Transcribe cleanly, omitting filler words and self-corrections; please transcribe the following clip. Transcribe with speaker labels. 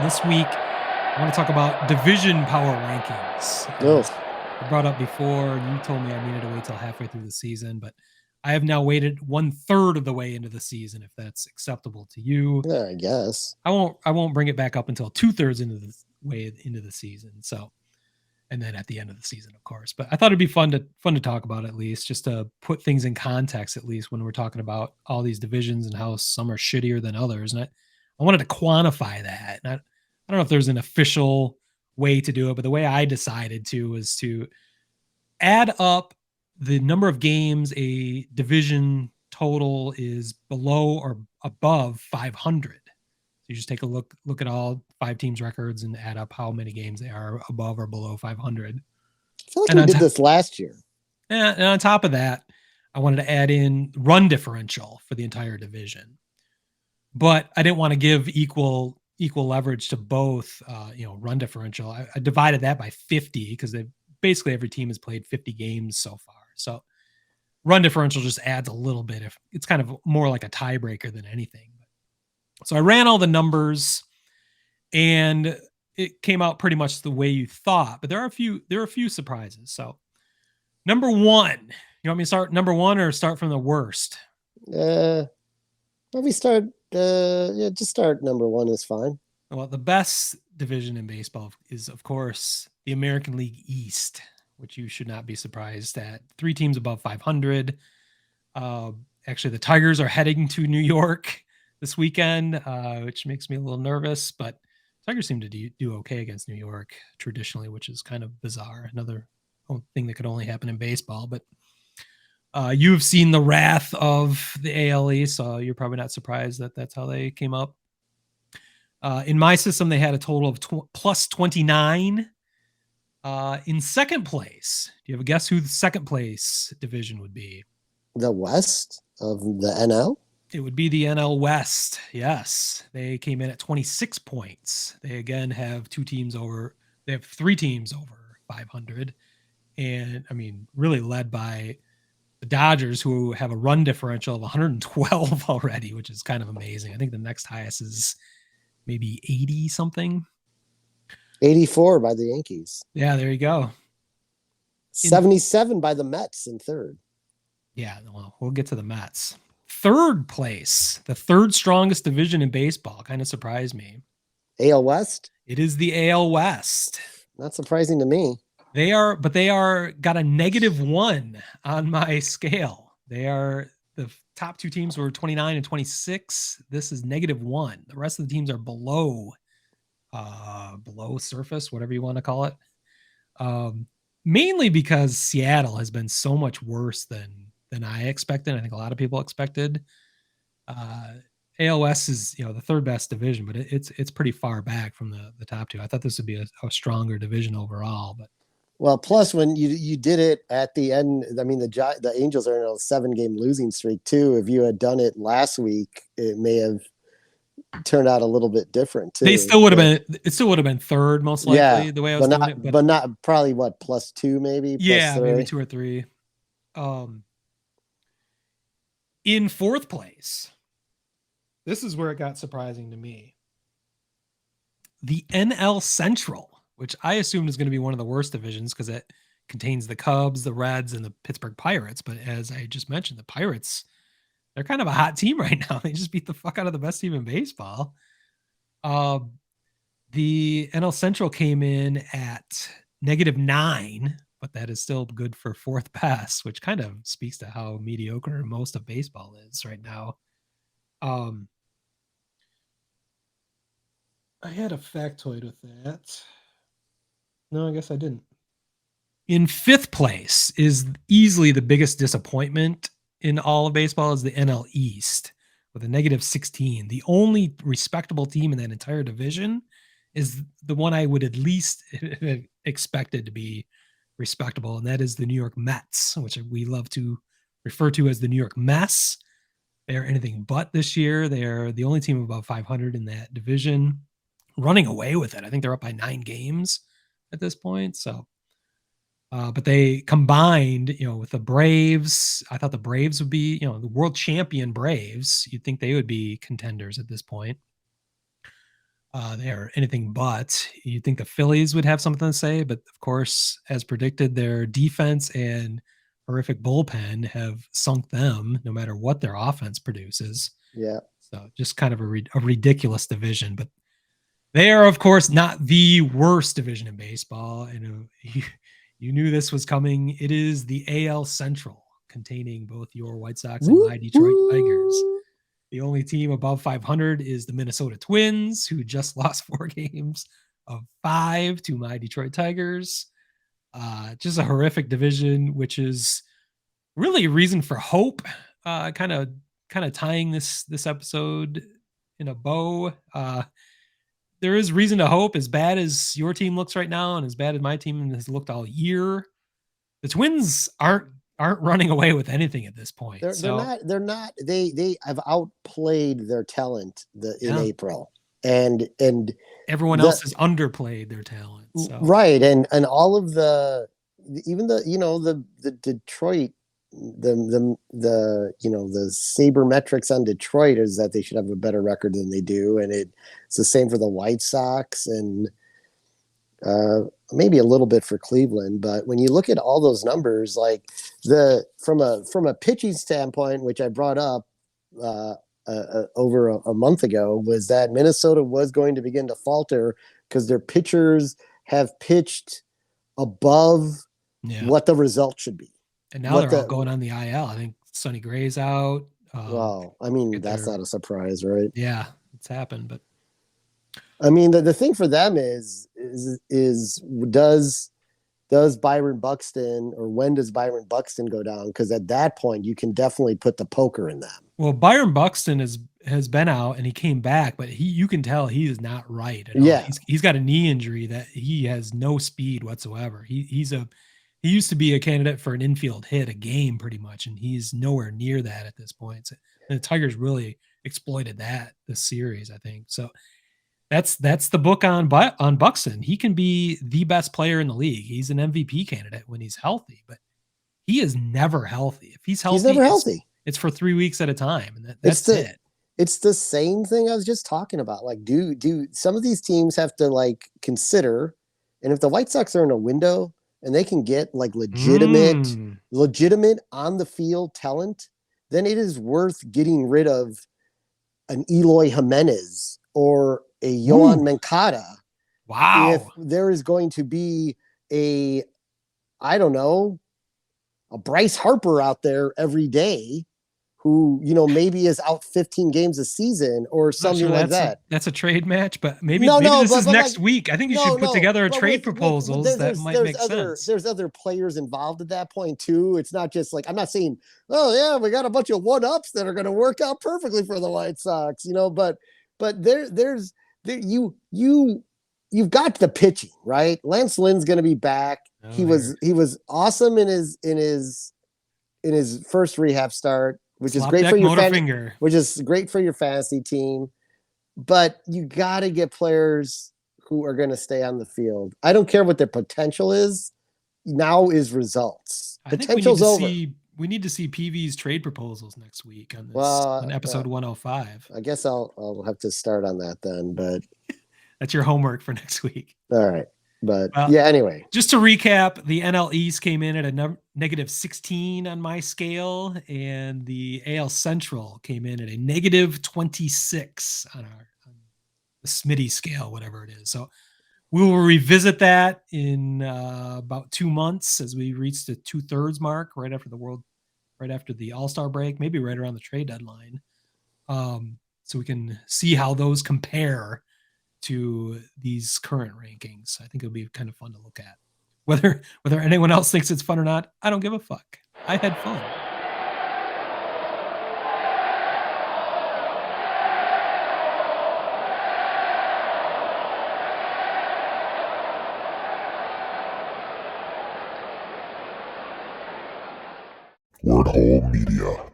Speaker 1: This week, I want to talk about division power rankings.
Speaker 2: Oh,
Speaker 1: I brought up before, you told me I needed to wait till halfway through the season, but I have now waited 1/3 of the way into the season. If that's acceptable to you,
Speaker 2: yeah, I guess.
Speaker 1: I won't bring it back up until 2/3 into the way into the season. So, and then at the end of the season, of course. But I thought it'd be fun to talk about at least, just to put things in context at least when we're talking about all these divisions and how some are shittier than others. And I wanted to quantify that. And I don't know if there's an official way to do it, but the way I decided to was to add up the number of games a division total is below or above 500. So you just take a look at all 5 teams records and add up how many games they are above or below 500.
Speaker 2: I feel like
Speaker 1: And
Speaker 2: we
Speaker 1: on
Speaker 2: did
Speaker 1: top
Speaker 2: this last year.
Speaker 1: and on top of that, I wanted to add in run differential for the entire division. But I didn't want to give equal leverage to both. Run differential. I divided that by 50 because basically every team has played 50 games so far. So run differential just adds a little bit. If it's kind of more like a tiebreaker than anything. So I ran all the numbers, and it came out pretty much the way you thought. But there are a few surprises. So number one, you want me to start number one or start from the worst?
Speaker 2: Well, we start. Yeah, just start number one is fine.
Speaker 1: Well, the best division in baseball is, of course, the American League East, which you should not be surprised at. 3 teams above 500. Uh, Actually, the Tigers are heading to New York this weekend, which makes me a little nervous, but Tigers seem to do okay against New York traditionally, which is kind of bizarre. Another thing that could only happen in baseball, but you've seen the wrath of the ALE, so you're probably not surprised that that's how they came up. In my system, they had a total of plus 29. In second place, do you have a guess who the second place division would be?
Speaker 2: The West of the NL.
Speaker 1: It would be the NL West. Yes, they came in at 26 points. They again have 2 teams over. They have 3 teams over 500, and I mean, really led by the Dodgers, who have a run differential of 112 already, which is kind of amazing. I think the next highest is maybe 80 something.
Speaker 2: 84 by the Yankees.
Speaker 1: Yeah, there you go.
Speaker 2: 77 by the Mets in third.
Speaker 1: Yeah, well, we'll get to the Mets. Third place, the third strongest division in baseball, kind of surprised me.
Speaker 2: AL West.
Speaker 1: It is the AL West.
Speaker 2: Not surprising to me.
Speaker 1: They are got a -1 on my scale. They are the top 2 teams were 29 and 26. This is -1. The rest of the teams are below surface, whatever you want to call it. Mainly because Seattle has been so much worse than I expected. I think a lot of people expected. ALS is the third best division, but it's pretty far back from the top 2. I thought this would be a stronger division overall, but
Speaker 2: well, plus when you did it at the end, I mean the Angels are in a 7-game losing streak too. If you had done it last week, it may have turned out a little bit different too.
Speaker 1: It still would have been third most likely, yeah, the way I was doing it,
Speaker 2: but not probably what +2 maybe.
Speaker 1: Yeah, maybe 2 or 3. In fourth place, this is where it got surprising to me. The NL Central, which I assumed is going to be one of the worst divisions because it contains the Cubs, the Reds, and the Pittsburgh Pirates. But as I just mentioned, the Pirates, they're kind of a hot team right now. They just beat the fuck out of the best team in baseball. The NL Central came in at -9, but that is still good for fourth best, which kind of speaks to how mediocre most of baseball is right now. I had a factoid with that. No, I guess I didn't. In fifth place is easily the biggest disappointment in all of baseball is the NL East with a -16. The only respectable team in that entire division is the one I would at least have expected to be respectable, and that is the New York Mets, which we love to refer to as the New York Mess. They are anything but this year. They are the only team above 500 in that division, running away with it. I think they're up by 9 games at this point. So, but they combined, with the Braves. I thought the Braves would be, the world champion Braves. You'd think they would be contenders at this point. They are anything but. You'd think the Phillies would have something to say, but of course, as predicted, their defense and horrific bullpen have sunk them no matter what their offense produces.
Speaker 2: Yeah.
Speaker 1: So just kind of a ridiculous division. But they are, of course, not the worst division in baseball. And you knew this was coming. It is the AL Central, containing both your White Sox and
Speaker 2: Woo,
Speaker 1: my Detroit Tigers.
Speaker 2: woo.
Speaker 1: The only team above 500 is the Minnesota Twins, who just lost 4 games of 5 to my Detroit Tigers. Just a horrific division, which is really a reason for hope. Kind of tying this episode in a bow. There is reason to hope. As bad as your team looks right now, and as bad as my team has looked all year, the Twins aren't running away with anything at this point.
Speaker 2: They're not they have outplayed their talent in April. And
Speaker 1: everyone else has underplayed their talent. So.
Speaker 2: Right. And all of even the Detroit, the sabermetrics on Detroit is that they should have a better record than they do. And it's the same for the White Sox and maybe a little bit for Cleveland. But when you look at all those numbers, like from a pitching standpoint, which I brought up over a month ago, was that Minnesota was going to begin to falter because their pitchers have pitched above what the result should be.
Speaker 1: And now they're all going on the IL. I think Sonny Gray's out.
Speaker 2: Well, I mean, that's not a surprise, right?
Speaker 1: Yeah, it's happened. But
Speaker 2: I mean, the thing for them is does Byron Buxton, or when does Byron Buxton go down? Because at that point, you can definitely put the poker in them.
Speaker 1: Well, Byron Buxton has been out and he came back, but you can tell he is not right at all.
Speaker 2: Yeah.
Speaker 1: He's got a knee injury that he has no speed whatsoever. He used to be a candidate for an infield hit a game pretty much, and he's nowhere near that at this point. So, and the Tigers really exploited that this series, I think. So that's the book on Buxton. He can be the best player in the league. He's an MVP candidate when he's healthy, but he is never healthy. If he's healthy, it's for 3 weeks at a time, and that's it.
Speaker 2: It's the same thing I was just talking about. Like, do some of these teams have to like consider, and if the White Sox are in a window and they can get like legitimate on the field talent, then it is worth getting rid of an Eloy Jimenez or a Yohan Moncada.
Speaker 1: Wow.
Speaker 2: If there is going to be a Bryce Harper out there every day who, maybe is out 15 games a season or something like that.
Speaker 1: That's a trade match, but maybe this is next week. I think you should put together a trade proposals that might make sense.
Speaker 2: There's other players involved at that point too. It's not just like, I'm not saying, oh yeah, we got a bunch of one-ups that are going to work out perfectly for the White Sox, but you've got the pitching, right? Lance Lynn's going to be back. Oh, he was awesome in his first rehab start, which is great for your fantasy team. But you got to get players who are going to stay on the field. I don't care what their potential is. Now is results. Potential's over.
Speaker 1: We need to see PV's trade proposals next week on episode 105.
Speaker 2: I guess I'll have to start on that then, but
Speaker 1: that's your homework for next week.
Speaker 2: All right. But anyway.
Speaker 1: Just to recap, the NL East came in at a negative 16 on my scale, and the AL Central came in at a negative 26 on the Smitty scale, whatever it is. So we will revisit that in about 2 months as we reach the 2/3 mark right after the All-Star break, maybe right around the trade deadline. So we can see how those compare to these current rankings. I think it'll be kind of fun to look at. Whether anyone else thinks it's fun or not, I don't give a fuck. I had fun.
Speaker 3: Word Hole Media.